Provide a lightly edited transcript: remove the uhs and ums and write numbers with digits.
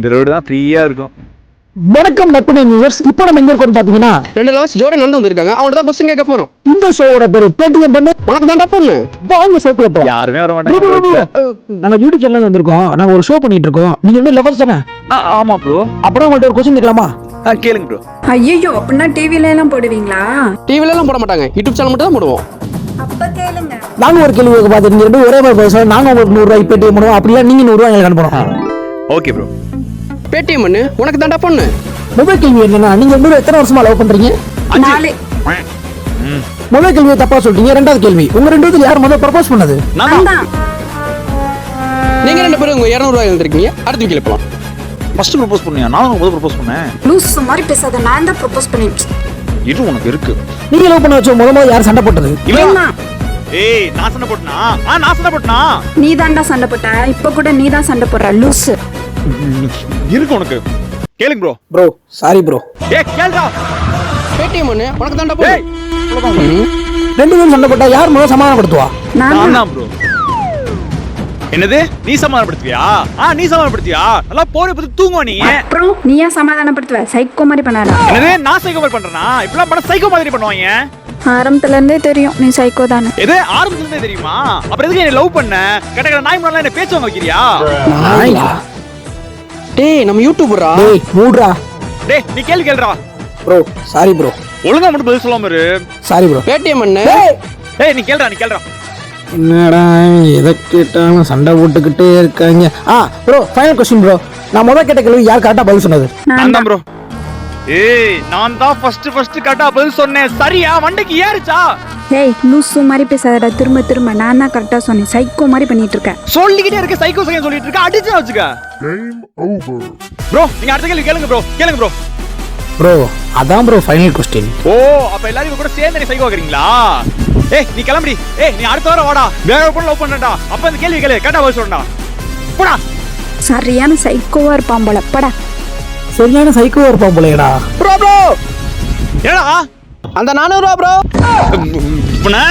இந்த ரோடு தான் ஃப்ரீயா இருக்கும். வணக்கம் நட்பு நியூஸ். இப்போ நம்ம எங்க இருக்கோம் பாத்தீங்கன்னா, 2 லவர்ஸ் ஜோடி நடந்து வந்திருக்காங்க. அவங்கள்ட்ட தான் கொஸ்டின் கேட்க போறோம். இந்த ஷோவோட பேரு பேட்டிஎம் பண்ணு உனக்கு தான்டா பொண்ணு. வாங்க ஷோக்குள்ள போலாம். யாருமே வர மாட்டாங்க. நாங்க யூடியூப் சேனல்ல வந்திருக்கோம். நாங்க ஒரு ஷோ பண்ணிட்டு இருக்கோம். நீங்க வந்து லவர்ஸ் தானே? ஆமா ப்ரோ. அப்புறம் உங்கள்ட்ட ஒரு கொஸ்டின் கேட்கலாமா? கேளுங்க ப்ரோ. ஐயோ, அப்படின்னா டிவில எல்லாம் போடுவீங்களா? டிவில எல்லாம் போட மாட்டாங்க, யூடியூப் சேனல் மட்டும் தான் போடுவோம். அப்ப கேளுங்க. நாங்க ஒரு கேள்வி கேட்க பார்த்து நீங்க ரெண்டு ஒரே மாதிரி பேசுவோம். நாங்க உங்களுக்கு 100 ரூபாய் பேட்டிஎம் பண்ணுவோம். அப்படியே நீங்க 100 ரூபாய் எங்களுக்கு அனுப்பணும். Okay bro. பேடிஎம் பண்ணு, உனக்கு தான்டா பொண்ணு. முதல் கேள்வி என்னன்னா, நீங்க ரெண்டு எத்தனை வருஷமா லவ் பண்றீங்க? 4. முதல் கேள்வியை தப்பா சொல்லிட்டீங்க. ரெண்டாவது கேள்வி, உங்க ரெண்டு பேருக்கு யார் முதல்ல ப்ரப்போஸ் பண்ணது? நான் தான். நீங்க 2 பேரும் உங்க 200 ரூபாய் எழுந்திருக்கீங்க. அடுத்து கேள்வி போலாம். ஃபர்ஸ்ட் ப்ரோபோஸ் பண்ணியா? நான் முதல்ல ப்ரோபோஸ் பண்ணேன். லூஸ் மாதிரி பேசாத. நான் தான் ப்ரொபோஸ் பண்ணேன். இது உனக்கு இருக்கு. நீங்க லவ் பண்ண வச்ச முதல்ல யார் சண்டை போட்டது? இவன் தான். ஏய், நான் சண்டை போட்டனா? நான் சண்டை போட்டனா? நீ தான்டா சண்டை போட்ட. இப்ப கூட நீ தான் சண்டை போடுற லூஸ். இருக்கு உனக்கு. கேளுங்க ப்ரோ. Bro sorry bro. ஏய் கேளுடா. பேடிஎம் பண்ணு, உனக்கு தான்டா பொண்ணு. ரெண்டு பேரும் சண்டை போட்டா யார் முதல்ல சமாதானப்படுத்துவா? நான் நான் தான். தான் ப்ரோ. என்னது? நீ சமாதானப்படுத்துவியா? நீ சமாதானப்படுத்தியா? நல்லா போற பத்தி தூங்குவ நீ. அப்புறம் நீ ஏன் சமாதானப்படுத்துவ? சைக்கோ மாதிரி பண்ணாத. என்னது? நான் சைக்கோ மாதிரி பண்றேனா? இப்பலாம் பண்ண சைக்கோ மாதிரி பண்ணுவாங்க. ஆரம்பத்துல இருந்தே தெரியும் நீ சைக்கோ தானே. எது ஆரம்பத்துல இருந்தே தெரியுமா? அப்புறம் எதுக்கு என்ன லவ் பண்ண? கட்ட கட்ட நாய் முன்னால என்ன பேச்ச வைக்கிறியா? நாயா? டேய், நம்ம யூடியூபரா. டேய் மூடுடா. டேய் நீ கேள்வி கேளுடா. Bro sorry bro. ஒழுங்கா மட்டும் பதில் சொல்லாம இரு. Sorry bro. பேடிஎம் பண்ணு. ஏய் நீ கேளுடா. என்னடா எதை கேட்டாலும் சண்டை போட்டுக்கிட்டே இருக்காங்க. Bro final question bro. நான் முதல் கேட்ட கேள்வி யார் கரெக்டா பதில் சொன்னது? நான் தான். ப்ரோ. ஏய் நான் தான் ஃபர்ஸ்ட் கரெக்டா பதில் சொன்னேன். சரியா? மண்டைக்கு ஏறுச்சா? ஏய் லூஸ் மாதிரி பேசாதடா. திரும்ப நான் தான் கரெக்டா சொன்னேன். சைக்கோ மாதிரி பண்ணிட்டு இருக்கேன். சொல்லிக்கிட்டே இருக்க சைக்கோ சைக்கோ சொல்லிட்டு இருக்க. அடிச்சு வச்சுக்க. ப்ரோ நீங்க அடுத்த கேள்வி கேளுங்க ப்ரோ. ப்ரோ அதான் ப்ரோ ஃபைனல் கொஸ்டின். ஓ அப்ப எல்லாரும் கூட சேர்ந்து நீ சைக்கோ ஆக்குறீங்களா? ஏய் நீ கிளம்பி. ஏய் நீ அடுத்த வாரம் வாடா. வேற ஒரு பொண்ணு லவ் பண்ணடா. அப்ப இந்த கேள்வி கேளு. கரெக்டா பதில் சொல்லடா. போடா. சரியான சைக்கோவா இருப்பான் போல. படா. சரியான சைக்கோ இருப்பான் போலடா. ப்ரோ ஏடா அந்த 400 ரூபாய் ப்ரோ. புனா